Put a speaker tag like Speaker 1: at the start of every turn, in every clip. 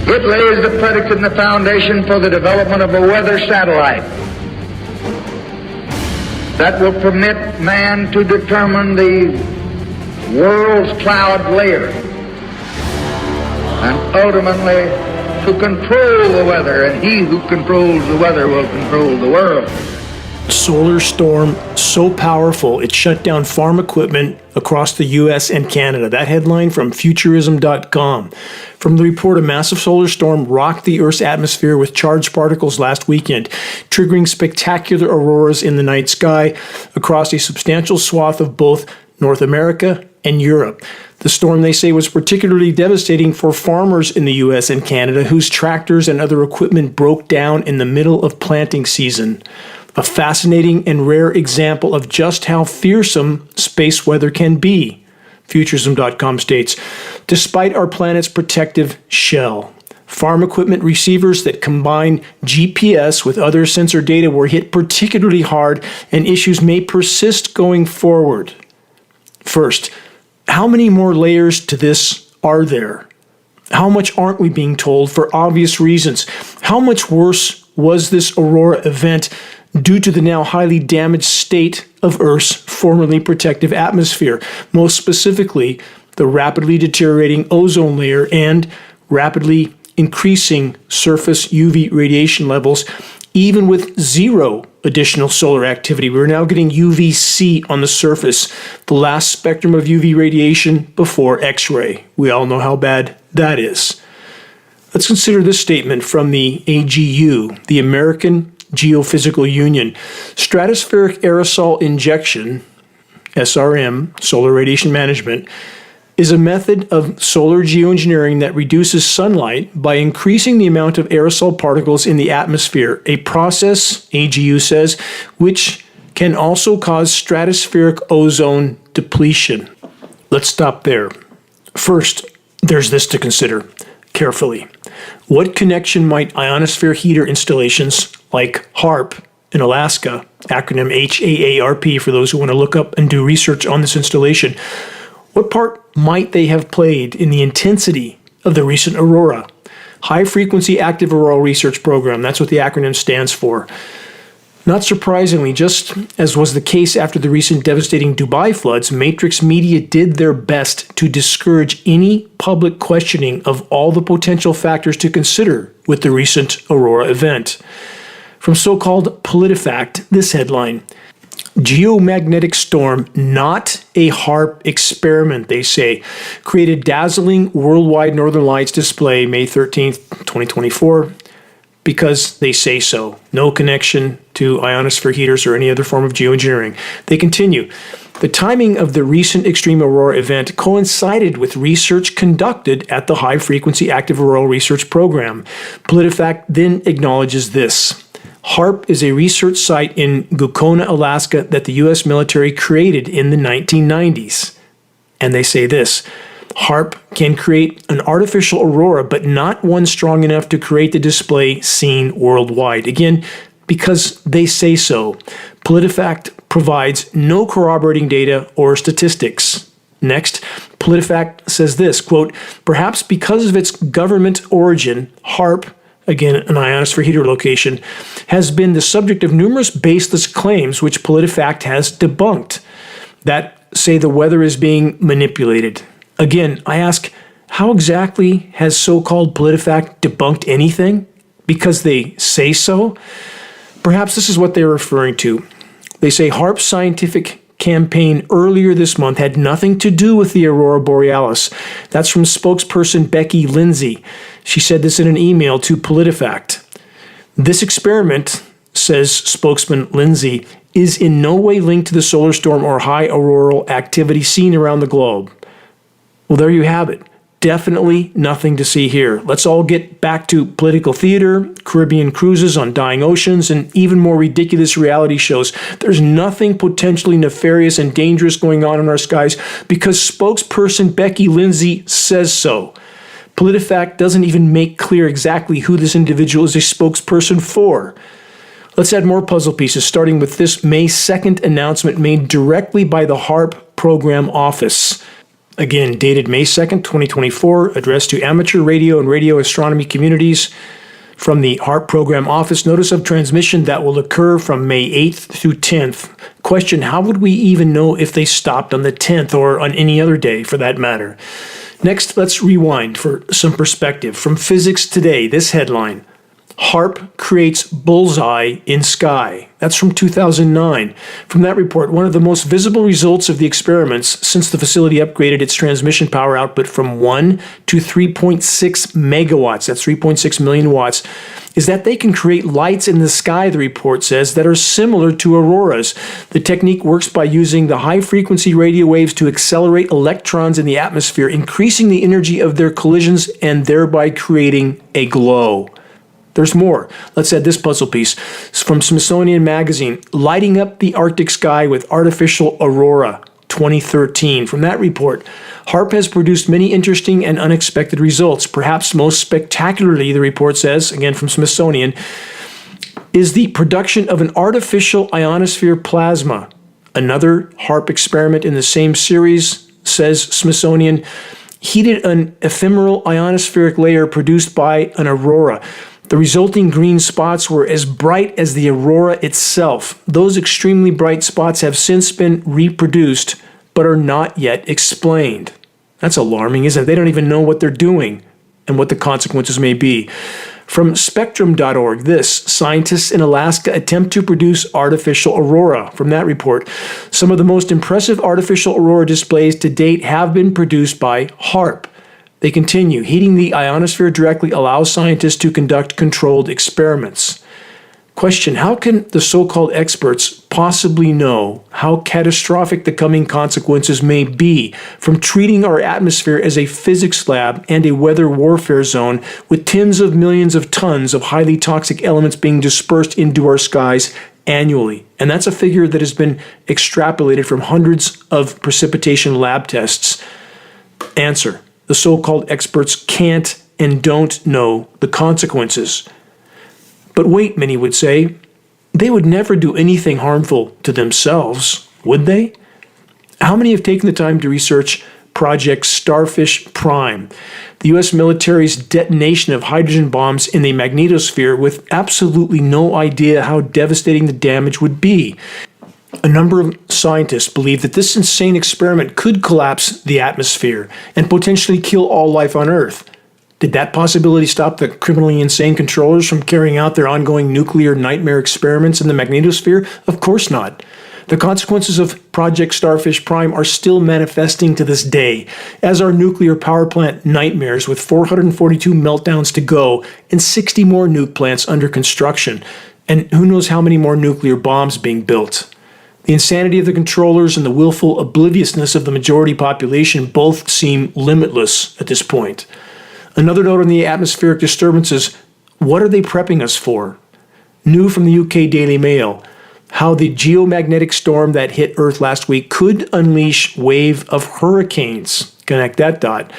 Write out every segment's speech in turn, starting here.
Speaker 1: It lays the predicate and the foundation for the development of a weather satellite that will permit man to determine the world's cloud layer and ultimately to control the weather, and he who controls the weather will control the world.
Speaker 2: Solar storm so powerful it shut down farm equipment across the U.S. and Canada. That headline from Futurism.com. From the report, a massive solar storm rocked the Earth's atmosphere with charged particles last weekend, triggering spectacular auroras in the night sky across a substantial swath of both North America and Europe. The storm, they say, was particularly devastating for farmers in the U.S. and Canada whose tractors and other equipment broke down in the middle of planting season. A fascinating and rare example of just how fearsome space weather can be, Futurism.com states. Despite our planet's protective shell, farm equipment receivers that combine GPS with other sensor data were hit particularly hard, and issues may persist going forward. First, how many more layers to this are there? How much aren't we being told for obvious reasons? How much worse was this aurora event due to the now highly damaged state of Earth's formerly protective atmosphere, most specifically the rapidly deteriorating ozone layer and rapidly increasing surface UV radiation levels, even with zero additional solar activity? We're now getting UVC on the surface, the last spectrum of UV radiation before X-ray. We all know how bad that is. Let's consider this statement from the AGU, the American Geophysical Union. Stratospheric aerosol injection, SRM, solar radiation management, is a method of solar geoengineering that reduces sunlight by increasing the amount of aerosol particles in the atmosphere, a process, AGU says, which can also cause stratospheric ozone depletion. Let's stop there. First, there's this to consider carefully. What connection might ionosphere heater installations like HAARP in Alaska, acronym HAARP for those who want to look up and do research on this installation, what part might they have played in the intensity of the recent aurora? High Frequency Active Auroral Research Program, that's what the acronym stands for. Not surprisingly, just as was the case after the recent devastating Dubai floods, Matrix Media did their best to discourage any public questioning of all the potential factors to consider with the recent aurora event. From so-called PolitiFact, this headline: Geomagnetic storm, not a HAARP experiment, they say, created dazzling worldwide northern lights display May 13th, 2024, because they say so. No connection to ionosphere heaters or any other form of geoengineering. They continue. The timing of the recent extreme aurora event coincided with research conducted at the High Frequency Active Auroral Research Program. PolitiFact then acknowledges this. HAARP is a research site in Gukona, Alaska that the U.S. military created in the 1990s. And they say this: HAARP can create an artificial aurora, but not one strong enough to create the display seen worldwide. Again, because they say so. PolitiFact provides no corroborating data or statistics. Next, PolitiFact says this, quote, perhaps because of its government origin, HAARP, again an ionosphere heater location, has been the subject of numerous baseless claims which PolitiFact has debunked that say the weather is being manipulated. Again, I ask, how exactly has so-called PolitiFact debunked anything? Because they say so? Perhaps this is what they're referring to. They say HAARP's scientific campaign earlier this month had nothing to do with the aurora borealis. That's from spokesperson Becky Lindsay. She said this in an email to PolitiFact. This experiment, says spokesman Lindsay, is in no way linked to the solar storm or high auroral activity seen around the globe. Well, there you have it. Definitely nothing to see here. Let's all get back to political theater, Caribbean cruises on dying oceans, and even more ridiculous reality shows. There's nothing potentially nefarious and dangerous going on in our skies because spokesperson Becky Lindsay says so. PolitiFact doesn't even make clear exactly who this individual is a spokesperson for. Let's add more puzzle pieces, starting with this May 2nd announcement made directly by the HAARP program office. Again, dated May 2nd, 2024, addressed to amateur radio and radio astronomy communities from the HARP Program Office. Notice of transmission that will occur from May 8th through 10th. Question, how would we even know if they stopped on the 10th or on any other day for that matter? Next, let's rewind for some perspective. From Physics Today, this headline, HARP creates bullseye in sky. That's from 2009. From that report, one of the most visible results of the experiments since the facility upgraded its transmission power output from 1 to 3.6 megawatts, that's 3.6 million watts, is that they can create lights in the sky, the report says, that are similar to auroras. The technique works by using the high-frequency radio waves to accelerate electrons in the atmosphere, increasing the energy of their collisions and thereby creating a glow. There's more. Let's add this puzzle piece. It's from Smithsonian Magazine, Lighting Up the Arctic Sky with Artificial Aurora, 2013. From that report, HARP has produced many interesting and unexpected results. Perhaps most spectacularly, the report says, again from Smithsonian, is the production of an artificial ionosphere plasma. Another HARP experiment in the same series, says Smithsonian, heated an ephemeral ionospheric layer produced by an aurora. The resulting green spots were as bright as the aurora itself. Those extremely bright spots have since been reproduced, but are not yet explained. That's alarming, isn't it? They don't even know what they're doing and what the consequences may be. From spectrum.org, this, scientists in Alaska attempt to produce artificial aurora. From that report, some of the most impressive artificial aurora displays to date have been produced by HARP. They continue, heating the ionosphere directly allows scientists to conduct controlled experiments. Question, how can the so-called experts possibly know how catastrophic the coming consequences may be from treating our atmosphere as a physics lab and a weather warfare zone with tens of millions of tons of highly toxic elements being dispersed into our skies annually? And that's a figure that has been extrapolated from hundreds of precipitation lab tests. Answer. The so-called experts can't and don't know the consequences. But wait, many would say, they would never do anything harmful to themselves, would they? How many have taken the time to research Project Starfish Prime, the U.S. military's detonation of hydrogen bombs in the magnetosphere with absolutely no idea how devastating the damage would be? A number of scientists believe that this insane experiment could collapse the atmosphere and potentially kill all life on Earth. Did that possibility stop the criminally insane controllers from carrying out their ongoing nuclear nightmare experiments in the magnetosphere? Of course not. The consequences of Project Starfish Prime are still manifesting to this day, as are nuclear power plant nightmares with 442 meltdowns to go and 60 more nuke plants under construction, and who knows how many more nuclear bombs being built. The insanity of the controllers and the willful obliviousness of the majority population both seem limitless at this point. Another note on the atmospheric disturbances, what are they prepping us for? New from the UK Daily Mail, how the geomagnetic storm that hit Earth last week could unleash wave of hurricanes. Connect that dot.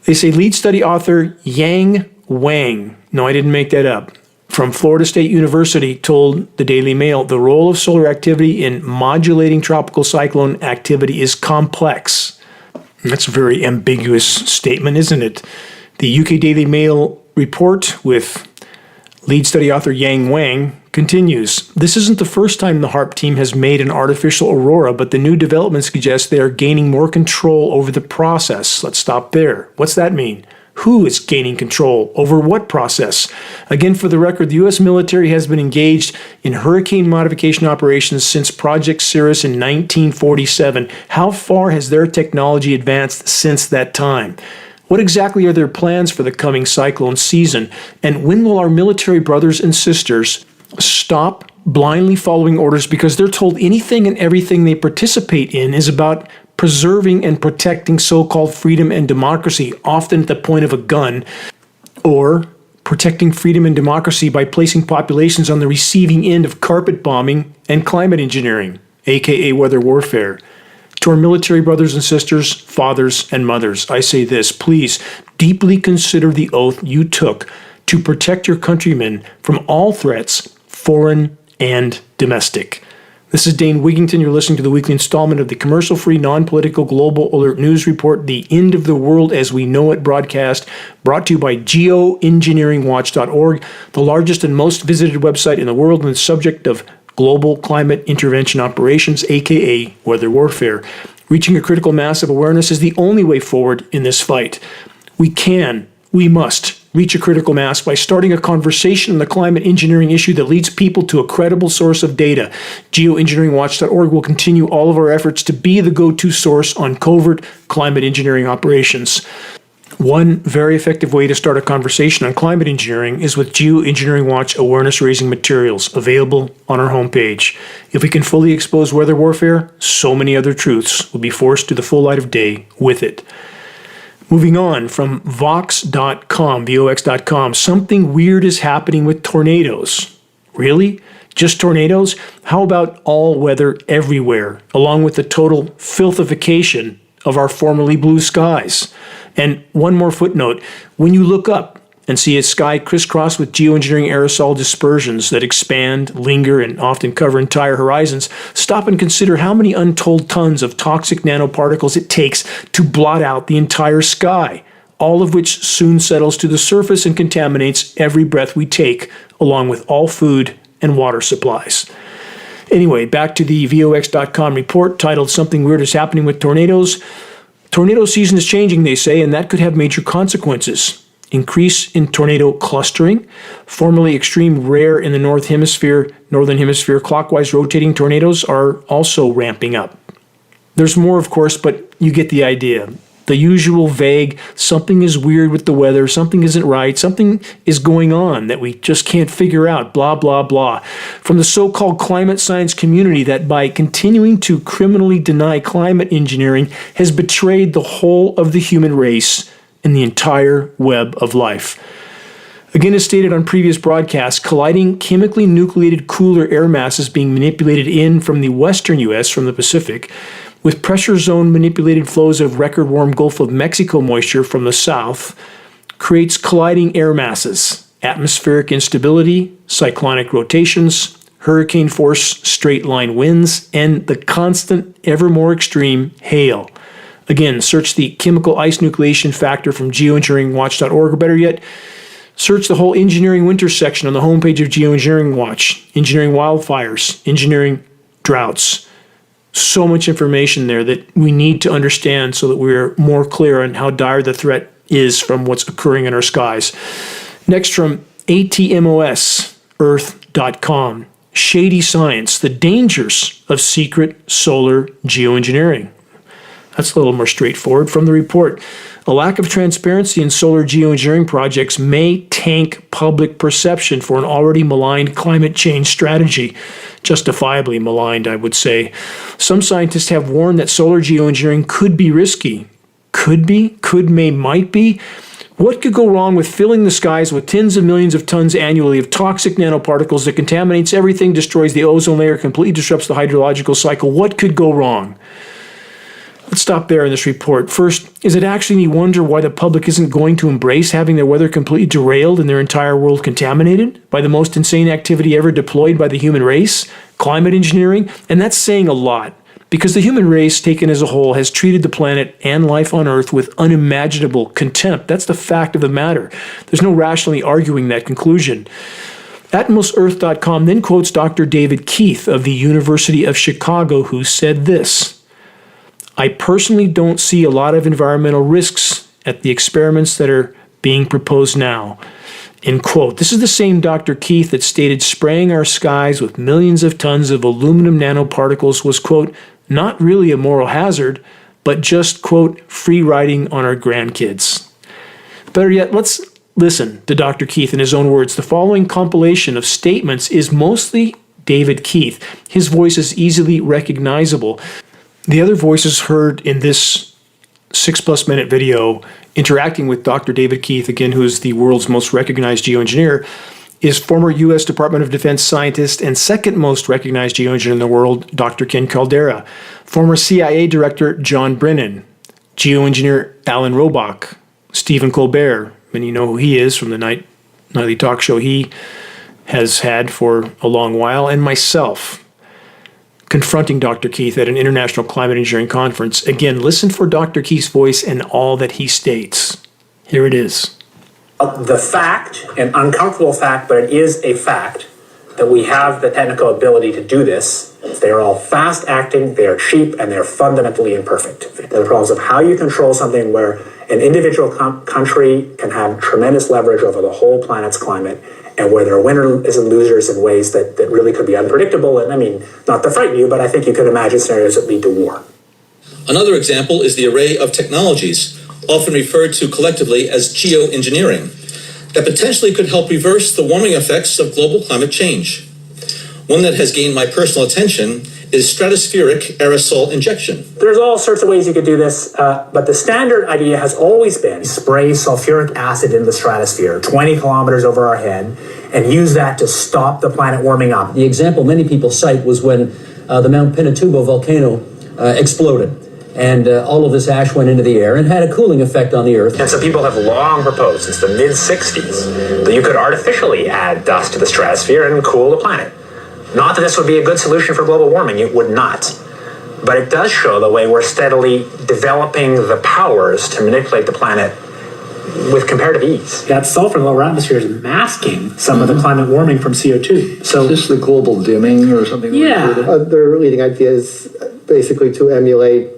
Speaker 2: They say lead study author Yang Wang, no, I didn't make that up, from Florida State University told the Daily Mail the role of solar activity in modulating tropical cyclone activity is complex. And that's a very ambiguous statement, isn't it? The UK Daily Mail report with lead study author Yang Wang continues. This isn't the first time the HARP team has made an artificial aurora, but the new development suggests they are gaining more control over the process. Let's stop there. What's that mean? Who is gaining control over what process? Again, for the record, the U.S. military has been engaged in hurricane modification operations since Project Cirrus in 1947. How far has their technology advanced since that time? What exactly are their plans for the coming cyclone season? And when will our military brothers and sisters stop blindly following orders because they're told anything and everything they participate in is about preserving and protecting so-called freedom and democracy, often at the point of a gun, or protecting freedom and democracy by placing populations on the receiving end of carpet bombing and climate engineering, aka weather warfare? To our military brothers and sisters, fathers and mothers, I say this, please deeply consider the oath you took to protect your countrymen from all threats, foreign and domestic. This is Dane Wigington. You're listening to the weekly installment of the commercial-free, non-political Global Alert News Report, the End of the World as We Know It broadcast, brought to you by Geoengineeringwatch.org, the largest and most visited website in the world on the subject of global climate intervention operations, aka weather warfare. Reaching a critical mass of awareness is the only way forward in this fight. We must reach a critical mass by starting a conversation on the climate engineering issue that leads people to a credible source of data. Geoengineeringwatch.org will continue all of our efforts to be the go-to source on covert climate engineering operations. One very effective way to start a conversation on climate engineering is with Geoengineering Watch awareness-raising materials available on our homepage. If we can fully expose weather warfare, so many other truths will be forced to the full light of day with it. Moving on from vox.com, something weird is happening with tornadoes. Really? Just tornadoes? How about all weather everywhere, along with the total filthification of our formerly blue skies? And one more footnote, when you look up and see a sky crisscrossed with geoengineering aerosol dispersions that expand, linger, and often cover entire horizons, stop and consider how many untold tons of toxic nanoparticles it takes to blot out the entire sky, all of which soon settles to the surface and contaminates every breath we take, along with all food and water supplies. Anyway, back to the vox.com report titled Something Weird is Happening with Tornadoes. Tornado season is changing, they say, and that could have major consequences. Increase in tornado clustering, formerly extreme rare in the northern hemisphere, clockwise rotating tornadoes are also ramping up. There's more, of course, but you get the idea. The usual vague, something is weird with the weather, something isn't right, something is going on that we just can't figure out, blah, blah, blah. From the so-called climate science community that by continuing to criminally deny climate engineering has betrayed the whole of the human race in the entire web of life. Again, as stated on previous broadcasts, colliding chemically nucleated cooler air masses being manipulated in from the western U.S. from the Pacific, with pressure zone manipulated flows of record warm Gulf of Mexico moisture from the south, creates colliding air masses, atmospheric instability, cyclonic rotations, hurricane force straight line winds, and the constant, ever more extreme hail. Again, search the chemical ice nucleation factor from geoengineeringwatch.org, or better yet, search the whole engineering winter section on the homepage of Geoengineering Watch. Engineering wildfires, engineering droughts. So much information there that we need to understand so that we're more clear on how dire the threat is from what's occurring in our skies. Next, from ATMOS, Earth.com, Shady Science, the dangers of secret solar geoengineering. That's a little more straightforward. From the report, a lack of transparency in solar geoengineering projects may tank public perception for an already maligned climate change strategy. Justifiably maligned, I would say. Some scientists have warned that solar geoengineering could be risky. Could be? Might be? What could go wrong with filling the skies with tens of millions of tons annually of toxic nanoparticles that contaminates everything, destroys the ozone layer, completely disrupts the hydrological cycle? What could go wrong? Let's stop there in this report. First, is it actually any wonder why the public isn't going to embrace having their weather completely derailed and their entire world contaminated by the most insane activity ever deployed by the human race, climate engineering? And that's saying a lot, because the human race, taken as a whole, has treated the planet and life on Earth with unimaginable contempt. That's the fact of the matter. There's no rationally arguing that conclusion. AtmosEarth.com then quotes Dr. David Keith of the University of Chicago, who said this: I personally don't see a lot of environmental risks at the experiments that are being proposed now. End quote. This is the same Dr. Keith that stated spraying our skies with millions of tons of aluminum nanoparticles was, quote, not really a moral hazard, but just, quote, free riding on our grandkids. Better yet, let's listen to Dr. Keith in his own words. The following compilation of statements is mostly David Keith. His voice is easily recognizable. The other voices heard in this 6+ minute video interacting with Dr. David Keith, again, who is the world's most recognized geoengineer, is former U.S. Department of Defense scientist and second most recognized geoengineer in the world, Dr. Ken Caldera, former CIA Director John Brennan, geoengineer Alan Robach, Stephen Colbert, many know who he is from the nightly talk show he has had for a long while, and myself. confronting Dr. Keith at an international climate engineering conference. Again, listen for Dr. Keith's voice and all that he states. Here it is.
Speaker 3: The fact, an uncomfortable fact, but it is a fact, that we have the technical ability to do this. They are all fast acting, they are cheap, and they are fundamentally imperfect. There are problems of how you control something where an individual country can have tremendous leverage over the whole planet's climate, and where there are winners and losers in ways that really could be unpredictable. And I mean, not to frighten you, but I think you could imagine scenarios that lead to war.
Speaker 4: Another example is the array of technologies, often referred to collectively as geoengineering, that potentially could help reverse the warming effects of global climate change. One that has gained my personal attention is stratospheric aerosol injection.
Speaker 3: There's all sorts of ways you could do this, but the standard idea has always been spray sulfuric acid in the stratosphere 20 kilometers over our head and use that to stop the planet warming up.
Speaker 5: The example many people cite was when the Mount Pinatubo volcano exploded. And all of this ash went into the air and had a cooling effect on the Earth.
Speaker 3: And so people have long proposed since the mid-60s that you could artificially add dust to the stratosphere and cool the planet. Not that this would be a good solution for global warming, it would not. But it does show the way we're steadily developing the powers to manipulate the planet with comparative ease. That sulfur in the lower atmosphere is masking some of the climate warming from CO2. So
Speaker 6: is this the global dimming or something?
Speaker 3: Yeah.
Speaker 7: Their leading idea is basically to emulate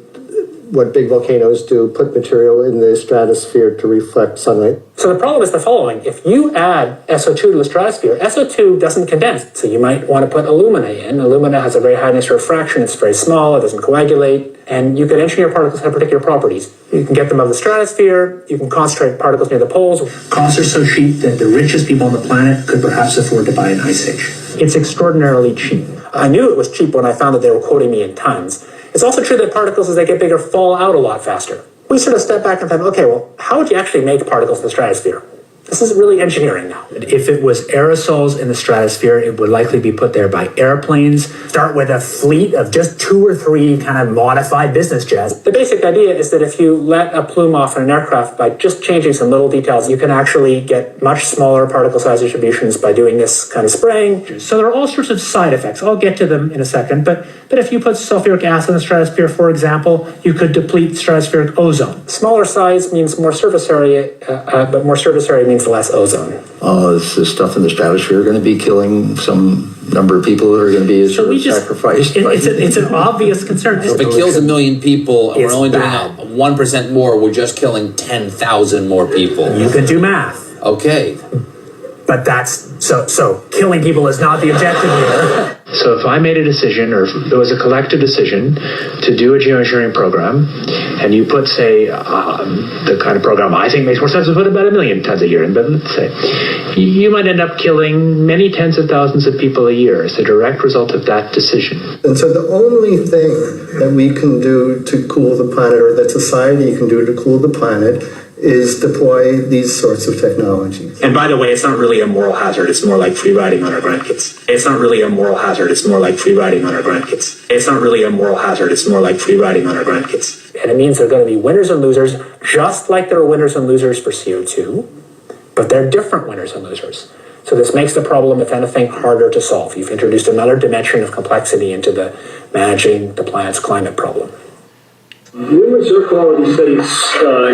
Speaker 7: what big volcanoes do, put material in the stratosphere to reflect sunlight.
Speaker 3: So the problem is the following. If you add SO2 to the stratosphere, SO2 doesn't condense. So you might want to put alumina in. Alumina has a very high nice refraction. It's very small. It doesn't coagulate. And you can engineer particles that have particular properties. You can get them out of the stratosphere. You can concentrate particles near the poles. Costs are so cheap that the richest people on the planet could perhaps afford to buy an ice age. It's extraordinarily cheap. I knew it was cheap when I found that they were quoting me in tons. It's also true that particles, as they get bigger, fall out a lot faster. We sort of step back and think, okay, well, how would you actually make particles in the stratosphere? This is really engineering now. If it was aerosols in the stratosphere, it would likely be put there by airplanes. Start with a fleet of just 2 or 3 kind of modified business jets. The basic idea is that if you let a plume off in an aircraft by just changing some little details, you can actually get much smaller particle size distributions by doing this kind of spraying. So there are all sorts of side effects. I'll get to them in a second. But if you put sulfuric acid in the stratosphere, for example, you could deplete stratospheric ozone. Smaller size means more surface area, but more surface area means less ozone.
Speaker 6: Is this stuff in the stratosphere going to be killing some number of people that are going to be sacrificed?
Speaker 3: It's an obvious concern.
Speaker 8: So if it kills 1 million people and we're only doing 1% more, we're just killing 10,000 more people.
Speaker 3: You can do math.
Speaker 8: Okay.
Speaker 3: But that's so killing people is not the objective here. So if I made a decision, or if there was a collective decision to do a geoengineering program, and you put, say, the kind of program I think makes more sense to put about 1 million tons a year in, but let's say, you might end up killing many tens of thousands of people a year as a direct result of that decision.
Speaker 7: And so the only thing that we can do to cool the planet, or that society can do to cool the planet, is deploy these sorts of technologies.
Speaker 3: And by the way, it's not really a moral hazard. It's more like free riding on our grandkids. It's not really a moral hazard. It's more like free riding on our grandkids. It's not really a moral hazard. It's more like free riding on our grandkids. And it means there are going to be winners and losers, just like there are winners and losers for CO2, but they're different winners and losers. So this makes the problem, if anything, harder to solve. You've introduced another dimension of complexity into the managing the planet's climate problem.
Speaker 9: Numerous air quality studies,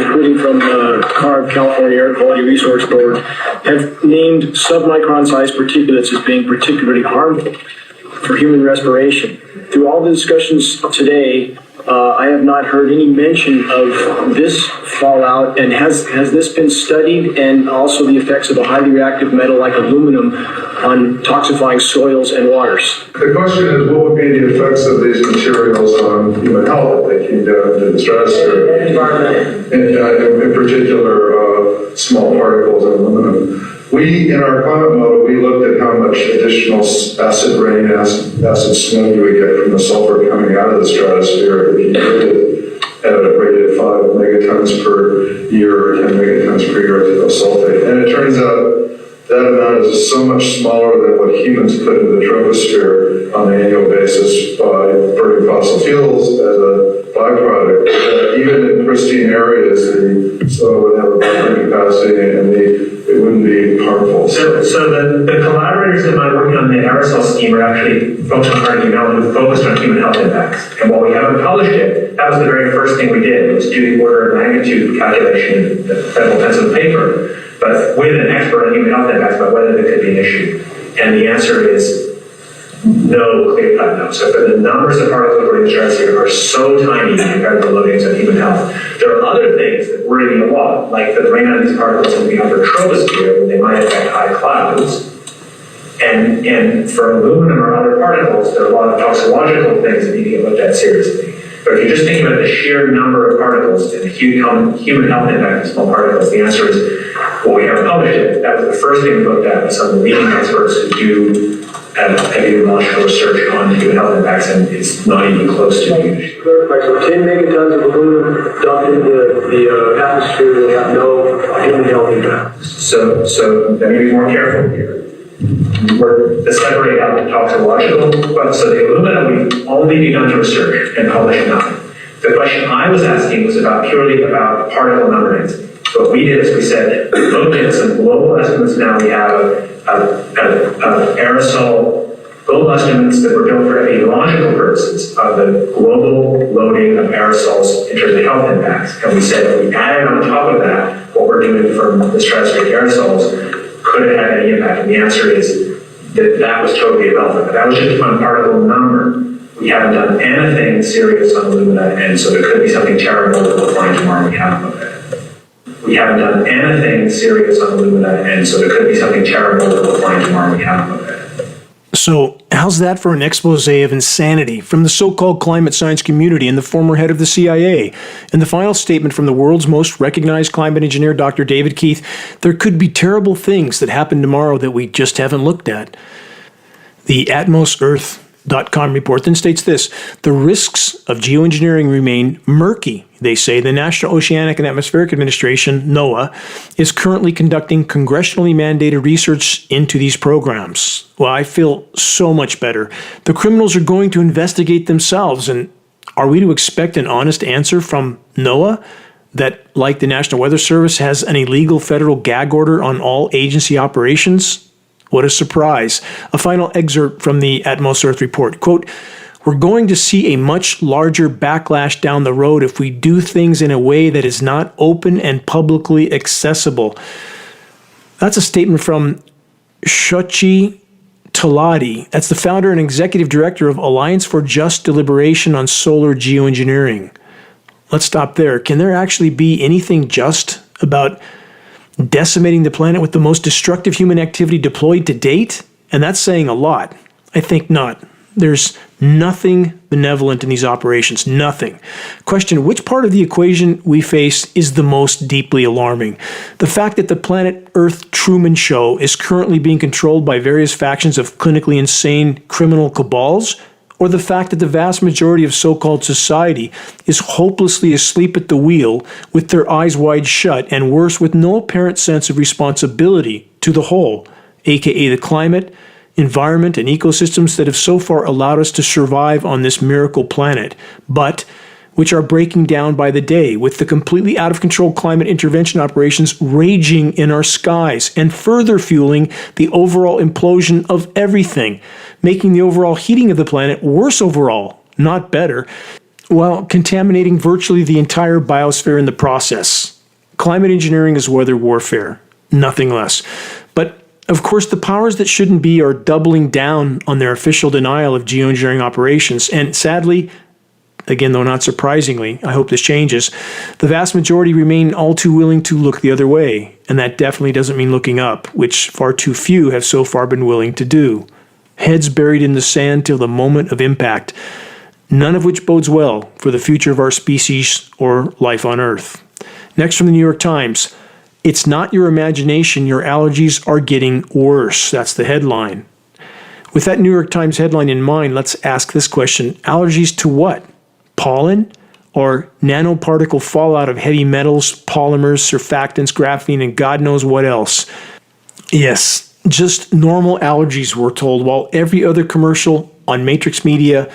Speaker 9: including from CARB, California Air Quality Resource Board, have named submicron-sized particulates as being particularly harmful for human respiration. Through all the discussions today, I have not heard any mention of this fallout. And has this been studied, and also the effects of a highly reactive metal like aluminum on toxifying soils and waters?
Speaker 10: The question is, what would be the effects of these materials on human health if they came down into the stratosphere? In particular, small particles of aluminum. In our climate model, we looked at how much additional acid rain, acid snow you would get from the sulfur coming out of the stratosphere if you did it at a rate of 5 megatons per year or 10 megatons per year of sulfate. And it turns out that amount is so much smaller than what humans put into the troposphere on an annual basis by burning fossil fuels as a byproduct. Even in pristine areas, the soil would have a burning capacity and it wouldn't be harmful.
Speaker 3: So the collaborators in my working on the aerosol scheme are actually folks from Carnegie Mellon who focused on human health impacts. And while we haven't published it, that was the very first thing we did, was do the order of magnitude calculation in the federal pencil and paper, but with an expert on human health impacts about whether there could be an issue. And the answer is no, clear cut no. So for the numbers of particles going in the stratosphere are so tiny compared to the loadings on human health. There are other things that worry me a lot, like the rain on these particles in the upper troposphere, when they might affect high clouds. And for aluminum or other particles, there are a lot of toxicological things that need to get looked at seriously. But if you're just thinking about the sheer number of particles and the human health impact of small particles, the answer is, well, we haven't published it. That was the first thing we looked at with some of the leading experts who do epidemiological research on human health impacts, and it's not even close to the issue.
Speaker 9: So 10 megatons of aluminum dumped into the atmosphere will have no human health impact.
Speaker 3: So let me be more careful here. We're separate out the toxicological, so the aluminum we've only begun to research and publish nothing. The question I was asking was purely about particle numbering. What we did is we said, look at some global estimates now. We have aerosol global estimates that were built for epidemiological purposes of the global loading of aerosols in terms of health impacts. And we said if we added on top of that what we're doing from the stratospheric aerosols, could it have any impact? And the answer is that was totally irrelevant. But that was just one particle number. We haven't done anything serious on alumina, and so there could be something terrible that we'll find tomorrow. We haven't looked at it. We haven't done anything serious on alumina, and so there could be something terrible that we'll find tomorrow. We haven't looked at it.
Speaker 2: So how's that for an expose of insanity from the so-called climate science community and the former head of the CIA? In the final statement from the world's most recognized climate engineer, Dr. David Keith, there could be terrible things that happen tomorrow that we just haven't looked at. The atmosearth.com report then states this: the risks of geoengineering remain murky. They say the National Oceanic and Atmospheric Administration, NOAA, is currently conducting congressionally mandated research into these programs. Well, I feel so much better. The criminals are going to investigate themselves, and are we to expect an honest answer from NOAA that, like the National Weather Service, has an illegal federal gag order on all agency operations? What a surprise. A final excerpt from the Atmos Earth report. Quote, "We're going to see a much larger backlash down the road if we do things in a way that is not open and publicly accessible." That's a statement from Shochi Talati. That's the founder and executive director of Alliance for Just Deliberation on Solar Geoengineering. Let's stop there. Can there actually be anything just about decimating the planet with the most destructive human activity deployed to date? And that's saying a lot. I think not. There's nothing benevolent in these operations. Nothing. Question: which part of the equation we face is the most deeply alarming? The fact that the Planet Earth Truman Show is currently being controlled by various factions of clinically insane criminal cabals? Or the fact that the vast majority of so-called society is hopelessly asleep at the wheel with their eyes wide shut, and worse, with no apparent sense of responsibility to the whole, aka the climate, environment, and ecosystems that have so far allowed us to survive on this miracle planet, but which are breaking down by the day, with the completely out-of-control climate intervention operations raging in our skies and further fueling the overall implosion of everything, making the overall heating of the planet worse overall, not better, while contaminating virtually the entire biosphere in the process. Climate engineering is weather warfare, nothing less. But of course, the powers that shouldn't be are doubling down on their official denial of geoengineering operations, and sadly, again, though not surprisingly, I hope this changes, the vast majority remain all too willing to look the other way, and that definitely doesn't mean looking up, which far too few have so far been willing to do. Heads buried in the sand till the moment of impact, none of which bodes well for the future of our species or life on Earth. Next from the New York Times, "It's not your imagination, your allergies are getting worse." That's the headline. With that New York Times headline in mind, let's ask this question: allergies to what? Pollen? Or nanoparticle fallout of heavy metals, polymers, surfactants, graphene, and God knows what else? Yes, just normal allergies, we're told, while every other commercial on Matrix Media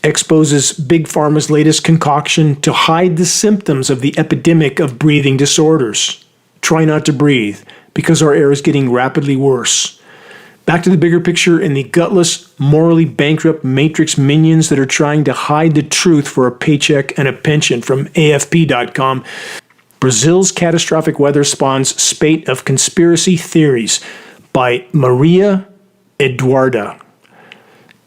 Speaker 2: exposes Big Pharma's latest concoction to hide the symptoms of the epidemic of breathing disorders. Try not to breathe. because our air is getting rapidly worse. Back to the bigger picture and the gutless, morally bankrupt matrix minions that are trying to hide the truth for a paycheck and a pension. From AFP.com, Brazil's catastrophic weather spawns spate of conspiracy theories by Maria Eduarda.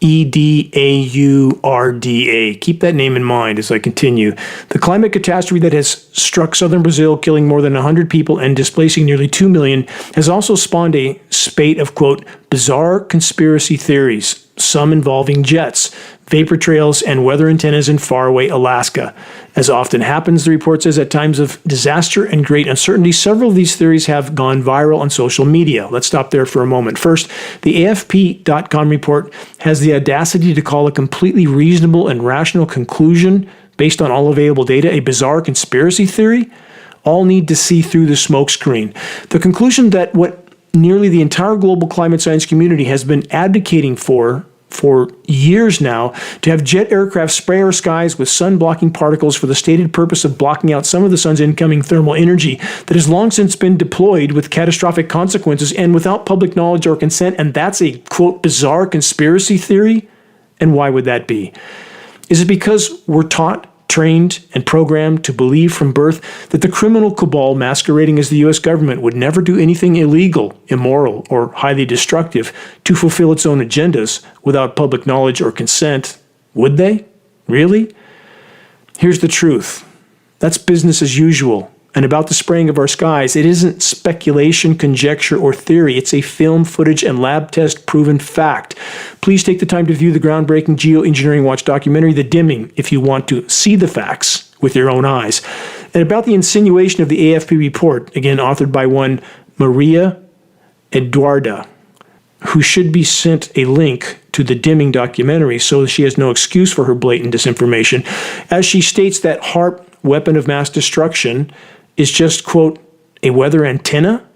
Speaker 2: Edaurda. Keep that name in mind as I continue. The climate catastrophe that has struck southern Brazil, killing more than 100 people and displacing nearly 2 million, has also spawned a spate of, quote, bizarre conspiracy theories, some involving jets, vapor trails, and weather antennas in faraway Alaska. As often happens, the report says, at times of disaster and great uncertainty, several of these theories have gone viral on social media. Let's stop there for a moment. First, the AFP.com report has the audacity to call a completely reasonable and rational conclusion based on all available data a bizarre conspiracy theory. All need to see through the smokescreen. The conclusion that what nearly the entire global climate science community has been advocating for years now, to have jet aircraft spray our skies with sun-blocking particles for the stated purpose of blocking out some of the sun's incoming thermal energy that has long since been deployed with catastrophic consequences and without public knowledge or consent, and that's a, quote, bizarre conspiracy theory? And why would that be? Is it because we're taught, trained, and programmed to believe from birth that the criminal cabal masquerading as the U.S. government would never do anything illegal, immoral, or highly destructive to fulfill its own agendas without public knowledge or consent? Would they? Really? Here's the truth. That's business as usual. And about the spraying of our skies, it isn't speculation, conjecture, or theory. It's a film footage and lab test proven fact. Please take the time to view the groundbreaking Geoengineering Watch documentary, The Dimming, if you want to see the facts with your own eyes. And about the insinuation of the AFP report, again authored by one Maria Eduarda, who should be sent a link to the Dimming documentary so she has no excuse for her blatant disinformation, as she states that HAARP, weapon of mass destruction, is just, quote, a weather antenna?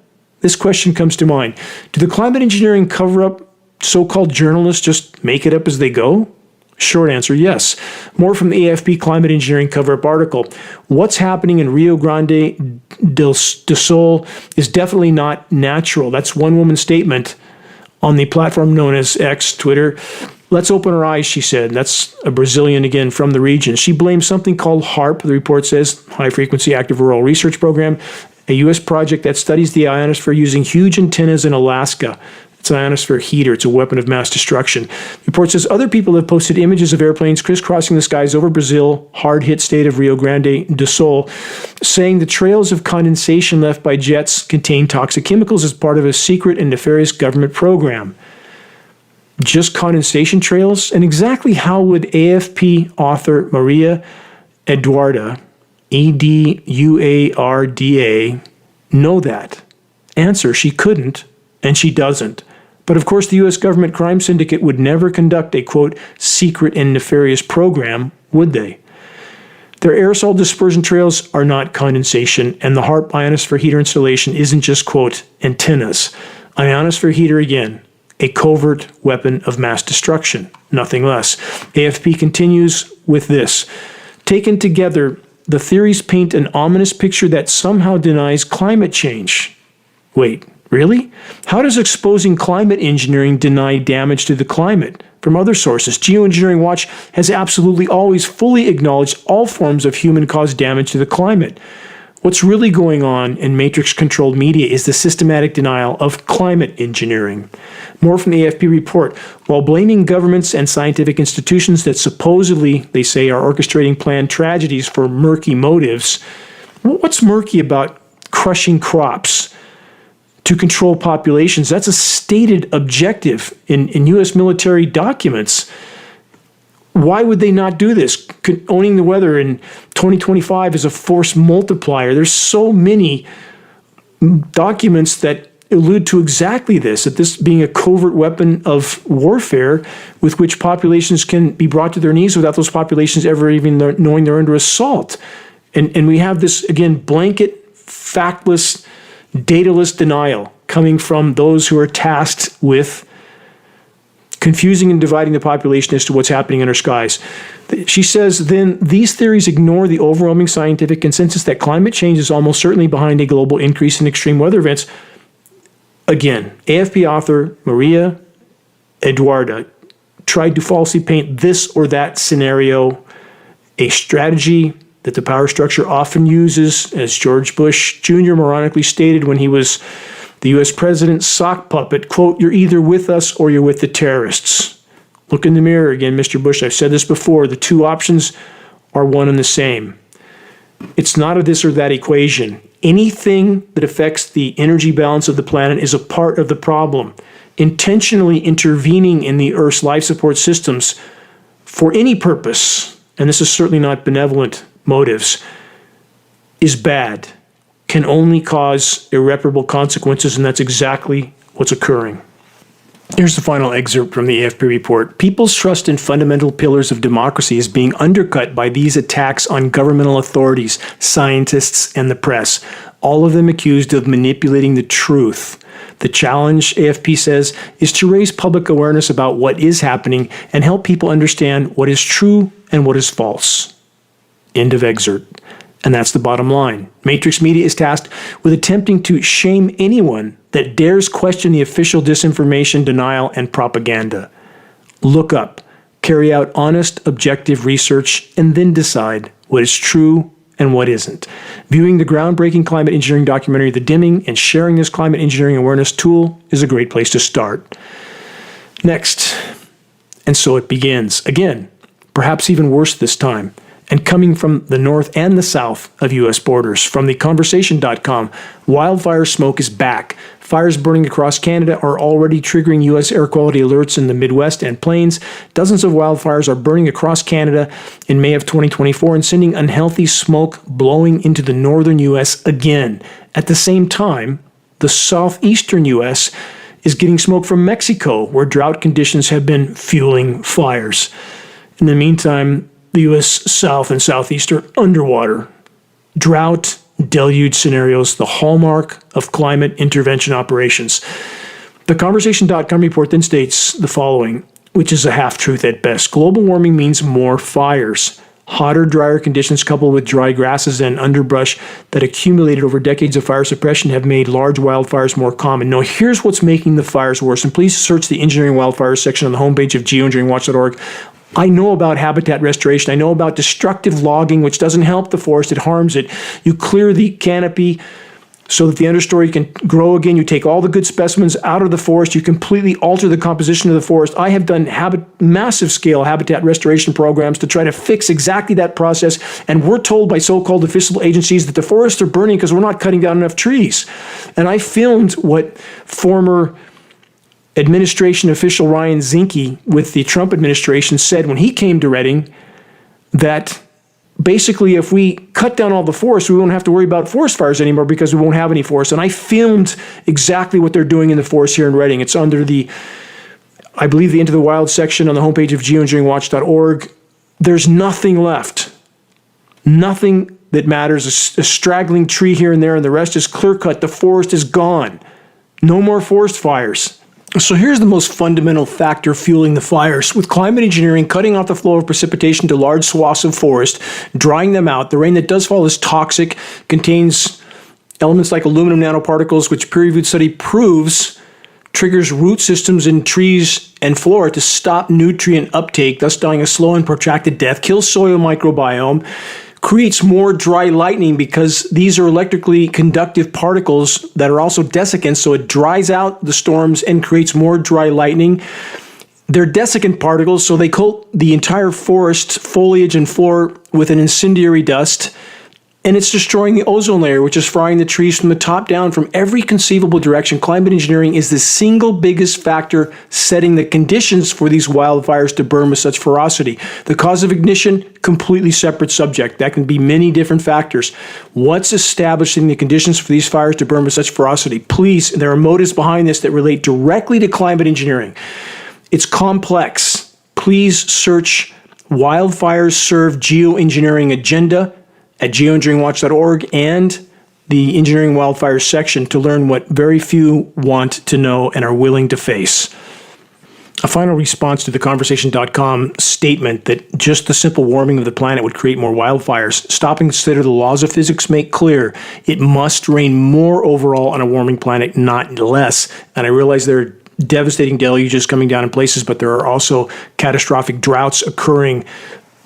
Speaker 2: This question comes to mind. Do the climate engineering cover-up so-called journalists just make it up as they go? Short answer, yes. More from the AFP Climate Engineering cover-up article. What's happening in Rio Grande do Sul is definitely not natural. That's one woman's statement on the platform known as X, Twitter. Let's open our eyes, she said. That's a Brazilian, again, from the region. She blames something called HAARP, the report says, High Frequency Active Auroral Research Program, a U.S. project that studies the ionosphere using huge antennas in Alaska. It's an ionosphere heater. It's a weapon of mass destruction. The report says other people have posted images of airplanes crisscrossing the skies over Brazil, hard-hit state of Rio Grande do Sul, saying the trails of condensation left by jets contain toxic chemicals as part of a secret and nefarious government program. Just condensation trails? And exactly how would AFP author Maria Eduarda, Eduarda, know that? Answer, she couldn't, and she doesn't. But of course, the U.S. government crime syndicate would never conduct a, quote, secret and nefarious program, would they? Their aerosol dispersion trails are not condensation, and the HAARP ionosphere heater installation isn't just, quote, antennas. Ionosphere heater, again, a covert weapon of mass destruction, nothing less. AFP continues with this. Taken together, the theories paint an ominous picture that somehow denies climate change. Wait, really? How does exposing climate engineering deny damage to the climate? From other sources, Geoengineering Watch has absolutely always fully acknowledged all forms of human-caused damage to the climate. What's really going on in matrix-controlled media is the systematic denial of climate engineering. More from the AFP report. While blaming governments and scientific institutions that supposedly, they say, are orchestrating planned tragedies for murky motives, what's murky about crushing crops to control populations? That's a stated objective in U.S. military documents. Why would they not do this? Owning the weather in 2025 is a force multiplier. There's so many documents that allude to exactly this, that this being a covert weapon of warfare with which populations can be brought to their knees without those populations ever even knowing they're under assault. And we have this, again, blanket, factless, dataless denial coming from those who are tasked with confusing and dividing the population as to what's happening in our skies. She says, then, these theories ignore the overwhelming scientific consensus that climate change is almost certainly behind a global increase in extreme weather events. Again, AFP author Maria Eduarda tried to falsely paint this or that scenario, a strategy that the power structure often uses, as George Bush Jr. moronically stated when he was the U.S. president's sock puppet, quote, "You're either with us or you're with the terrorists." Look in the mirror again, Mr. Bush. I've said this before. The two options are one and the same. It's not a this or that equation. Anything that affects the energy balance of the planet is a part of the problem. Intentionally intervening in the Earth's life support systems for any purpose, and this is certainly not benevolent motives, is bad, can only cause irreparable consequences, and that's exactly what's occurring. Here's the final excerpt from the AFP report. People's trust in fundamental pillars of democracy is being undercut by these attacks on governmental authorities, scientists, and the press, all of them accused of manipulating the truth. The challenge, AFP says, is to raise public awareness about what is happening and help people understand what is true and what is false. End of excerpt. And that's the bottom line. Matrix Media is tasked with attempting to shame anyone that dares question the official disinformation, denial, and propaganda. Look up, carry out honest, objective research, and then decide what is true and what isn't. Viewing the groundbreaking climate engineering documentary, The Dimming, and sharing this climate engineering awareness tool is a great place to start. Next, and so it begins. Again, perhaps even worse this time, and coming from the north and the south of U.S. borders. From theconversation.com, wildfire smoke is back. Fires burning across Canada are already triggering U.S. air quality alerts in the Midwest and Plains. Dozens of wildfires are burning across Canada in May of 2024 and sending unhealthy smoke blowing into the northern U.S. again. At the same time, the southeastern U.S. is getting smoke from Mexico, where drought conditions have been fueling fires. In the meantime, the U.S. South and Southeast are underwater. Drought, deluge scenarios, the hallmark of climate intervention operations. The Conversation.com report then states the following, which is a half-truth at best. Global warming means more fires. Hotter, drier conditions coupled with dry grasses and underbrush that accumulated over decades of fire suppression have made large wildfires more common. Now, here's what's making the fires worse, and please search the engineering wildfires section on the homepage of geoengineeringwatch.org. I know about habitat restoration. I know about destructive logging, which doesn't help the forest, it harms it. You clear the canopy so that the understory can grow again. You take all the good specimens out of the forest. You completely alter the composition of the forest. I have done massive scale habitat restoration programs to try to fix exactly that process. And we're told by so-called official agencies that the forests are burning because we're not cutting down enough trees. And I filmed what former administration official Ryan Zinke with the Trump administration said when he came to Reading, that basically if we cut down all the forests, we won't have to worry about forest fires anymore because we won't have any forests. And I filmed exactly what they're doing in the forest here in Reading. It's under the, I believe, the Into the Wild section on the homepage of geoengineeringwatch.org. There's nothing left. Nothing that matters. A straggling tree here and there, and the rest is clear cut. The forest is gone. No more forest fires. So here's the most fundamental factor fueling the fires. With climate engineering cutting off the flow of precipitation to large swaths of forest, drying them out, the rain that does fall is toxic, contains elements like aluminum nanoparticles, which peer-reviewed study proves triggers root systems in trees and flora to stop nutrient uptake, thus dying a slow and protracted death, kills soil microbiome, creates more dry lightning because these are electrically conductive particles that are also desiccants, so it dries out the storms and creates more dry lightning. They're desiccant particles, so they coat the entire forest, foliage, and floor with an incendiary dust, and it's destroying the ozone layer, which is frying the trees from the top down from every conceivable direction. Climate engineering is the single biggest factor setting the conditions for these wildfires to burn with such ferocity. The cause of ignition, completely separate subject. That can be many different factors. What's establishing the conditions for these fires to burn with such ferocity? Please, there are motives behind this that relate directly to climate engineering. It's complex. Please search Wildfires Serve Geoengineering Agenda at geoengineeringwatch.org and the Engineering Wildfires section to learn what very few want to know and are willing to face. A final response to the Conversation.com statement that just the simple warming of the planet would create more wildfires. Stop and consider the laws of physics make clear it must rain more overall on a warming planet, not less. And I realize there are devastating deluges coming down in places, but there are also catastrophic droughts occurring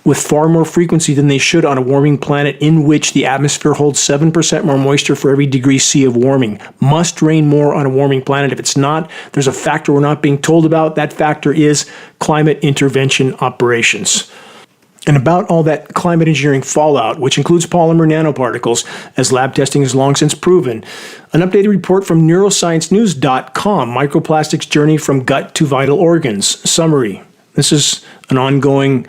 Speaker 2: with far more frequency than they should on a warming planet in which the atmosphere holds 7% more moisture for every degree C of warming. Must rain more on a warming planet. If it's not, there's a factor we're not being told about. That factor is climate intervention operations. And about all that climate engineering fallout, which includes polymer nanoparticles, as lab testing has long since proven, an updated report from neurosciencenews.com, Microplastics Journey from Gut to Vital Organs. Summary. This is an ongoing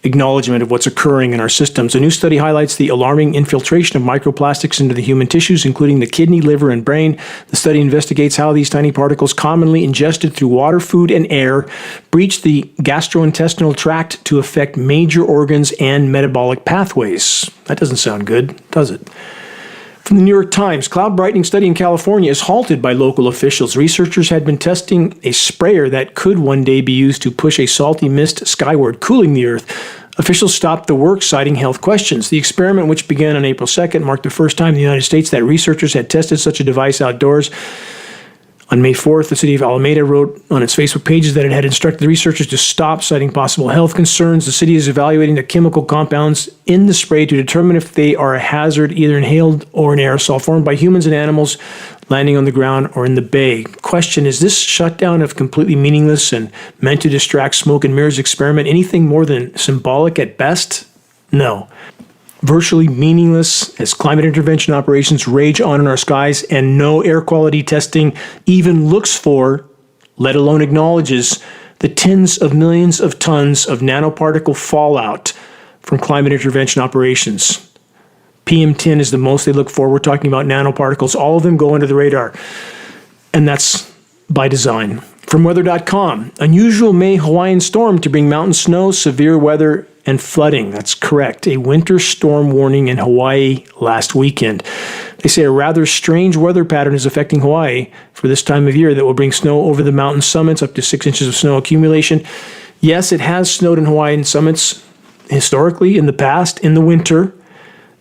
Speaker 2: acknowledgement of what's occurring in our systems. A new study highlights the alarming infiltration of microplastics into the human tissues, including the kidney, liver, and brain. The study investigates how these tiny particles, commonly ingested through water, food, and air, breach the gastrointestinal tract to affect major organs and metabolic pathways. That doesn't sound good, does it? From the New York Times, cloud brightening study in California is halted by local officials. Researchers had been testing a sprayer that could one day be used to push a salty mist skyward, cooling the Earth. Officials stopped the work, citing health questions. The experiment, which began on April 2nd, marked the first time in the United States that researchers had tested such a device outdoors. On May 4th, the city of Alameda wrote on its Facebook pages that it had instructed the researchers to stop, citing possible health concerns. The city is evaluating the chemical compounds in the spray to determine if they are a hazard, either inhaled or an aerosol formed by humans and animals landing on the ground or in the bay. Question, is this shutdown of completely meaningless and meant to distract smoke and mirrors experiment anything more than symbolic at best? No. Virtually meaningless as climate intervention operations rage on in our skies, and no air quality testing even looks for, let alone acknowledges, the tens of millions of tons of nanoparticle fallout from climate intervention operations. PM10 is the most they look for. We're talking about nanoparticles. All of them go under the radar, and that's by design. From weather.com, unusual May Hawaiian storm to bring mountain snow, severe weather, and flooding. That's correct. A winter storm warning in Hawaii last weekend. They say a rather strange weather pattern is affecting Hawaii for this time of year that will bring snow over the mountain summits, up to 6 inches of snow accumulation. Yes, it has snowed in Hawaiian summits historically in the past, in the winter.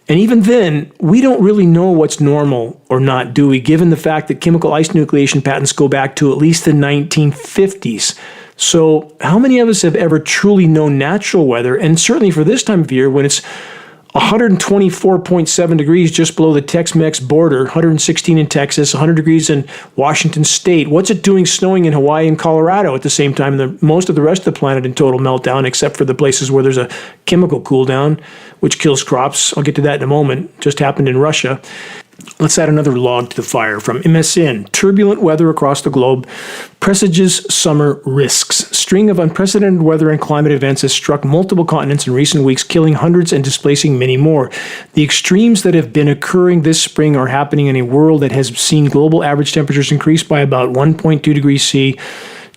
Speaker 2: And even then, we don't really know what's normal or not, do we, given the fact that chemical ice nucleation patents go back to at least the 1950s. So how many of us have ever truly known natural weather? And certainly for this time of year, when it's 124.7 degrees just below the Tex-Mex border, 116 in Texas, 100 degrees in Washington State. What's it doing snowing in Hawaii and Colorado at the same time? Most of the rest of the planet in total meltdown, except for the places where there's a chemical cool down, which kills crops. I'll get to that in a moment. Just happened in Russia. Let's add another log to the fire from MSN. Turbulent weather across the globe presages summer risks. String of unprecedented weather and climate events has struck multiple continents in recent weeks, killing hundreds and displacing many more. The extremes that have been occurring this spring are happening in a world that has seen global average temperatures increase by about 1.2 degrees C,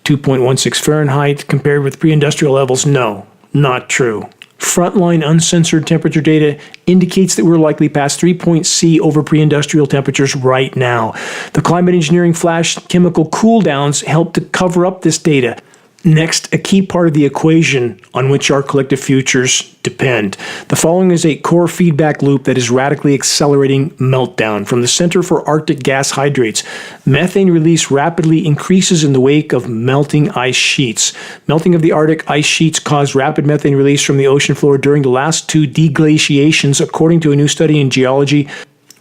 Speaker 2: 2.16 Fahrenheit, compared with pre-industrial levels. No, not true. Frontline uncensored temperature data indicates that we're likely past 3 C over pre-industrial temperatures right now. The climate engineering flash chemical cool downs help to cover up this data. Next, a key part of the equation on which our collective futures depend. The following is a core feedback loop that is radically accelerating meltdown. From the Center for Arctic Gas Hydrates, methane release rapidly increases in the wake of melting ice sheets. Melting of the Arctic ice sheets caused rapid methane release from the ocean floor during the last 2 deglaciations, according to a new study in geology,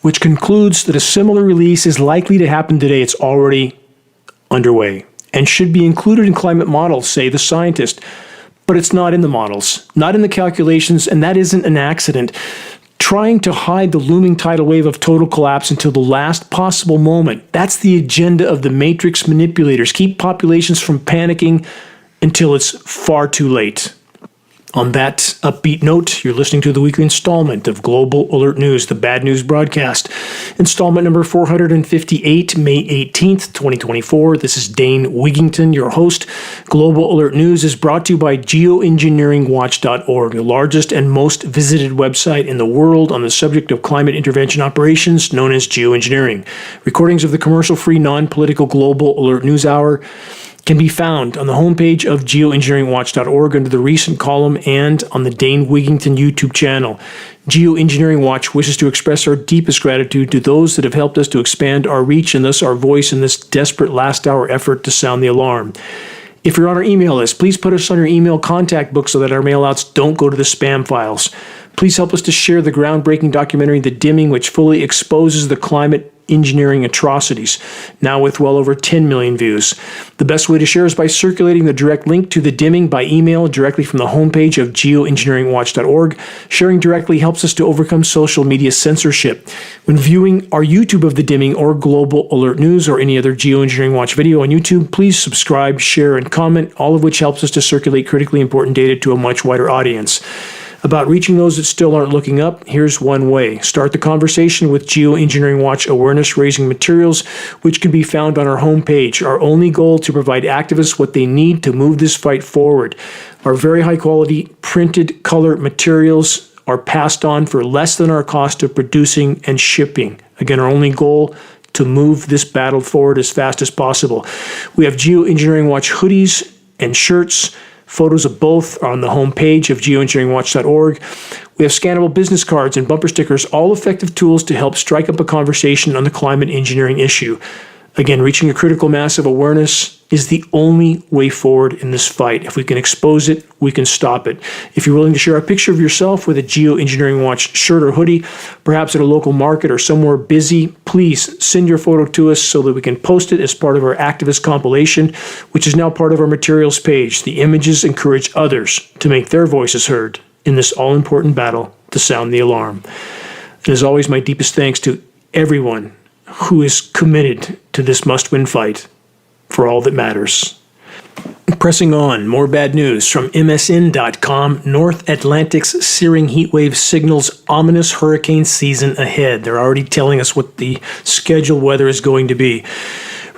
Speaker 2: which concludes that a similar release is likely to happen today. It's already underway and should be included in climate models, say the scientists. But it's not in the models, not in the calculations, and that isn't an accident. Trying to hide the looming tidal wave of total collapse until the last possible moment. That's the agenda of the matrix manipulators. Keep populations from panicking until it's far too late. On that upbeat note, you're listening to the weekly installment of Global Alert News, the Bad News Broadcast. Installment number 458, May 18th, 2024. This is Dane Wigington, your host. Global Alert News is brought to you by Geoengineeringwatch.org, the largest and most visited website in the world on the subject of climate intervention operations, known as geoengineering. Recordings of the commercial-free, non-political Global Alert News Hour can be found on the homepage of geoengineeringwatch.org under the recent column and on the Dane Wigington YouTube channel. Geoengineering Watch wishes to express our deepest gratitude to those that have helped us to expand our reach and thus our voice in this desperate last-hour effort to sound the alarm. If you're on our email list, please put us on your email contact book so that our mailouts don't go to the spam files. Please help us to share the groundbreaking documentary The Dimming, which fully exposes the climate engineering atrocities, now with well over 10 million views. The best way to share is by circulating the direct link to The Dimming by email directly from the homepage of geoengineeringwatch.org. Sharing directly helps us to overcome social media censorship. When viewing our YouTube of The Dimming or Global Alert News or any other Geoengineering Watch video on YouTube, please subscribe, share, and comment, all of which helps us to circulate critically important data to a much wider audience. About reaching those that still aren't looking up, here's one way. Start the conversation with Geoengineering Watch awareness-raising materials, which can be found on our homepage. Our only goal to provide activists what they need to move this fight forward. Our very high-quality printed color materials are passed on for less than our cost of producing and shipping. Again, our only goal to move this battle forward as fast as possible. We have Geoengineering Watch hoodies and shirts. Photos of both are on the homepage of geoengineeringwatch.org. We have scannable business cards and bumper stickers, all effective tools to help strike up a conversation on the climate engineering issue. Again, reaching a critical mass of awareness is the only way forward in this fight. If we can expose it, we can stop it. If you're willing to share a picture of yourself with a Geoengineering Watch shirt or hoodie, perhaps at a local market or somewhere busy, please send your photo to us so that we can post it as part of our activist compilation, which is now part of our materials page. The images encourage others to make their voices heard in this all-important battle to sound the alarm. And as always, my deepest thanks to everyone who is committed to this must-win fight for all that matters. Pressing on, more bad news from MSN.com. North Atlantic's searing heat wave signals ominous hurricane season ahead. They're already telling us what the scheduled weather is going to be.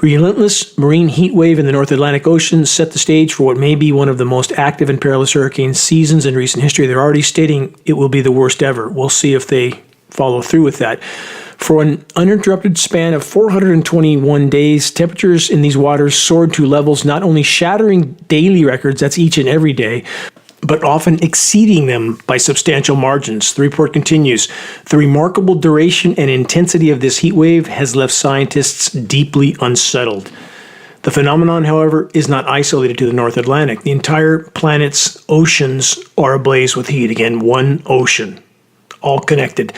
Speaker 2: Relentless marine heat wave in the North Atlantic Ocean set the stage for what may be one of the most active and perilous hurricane seasons in recent history. They're already stating it will be the worst ever. We'll see if they follow through with that. For an uninterrupted span of 421 days, temperatures in these waters soared to levels not only shattering daily records, that's each and every day, but often exceeding them by substantial margins. The report continues, the remarkable duration and intensity of this heat wave has left scientists deeply unsettled. The phenomenon, however, is not isolated to the North Atlantic. The entire planet's oceans are ablaze with heat. Again, one ocean. All connected.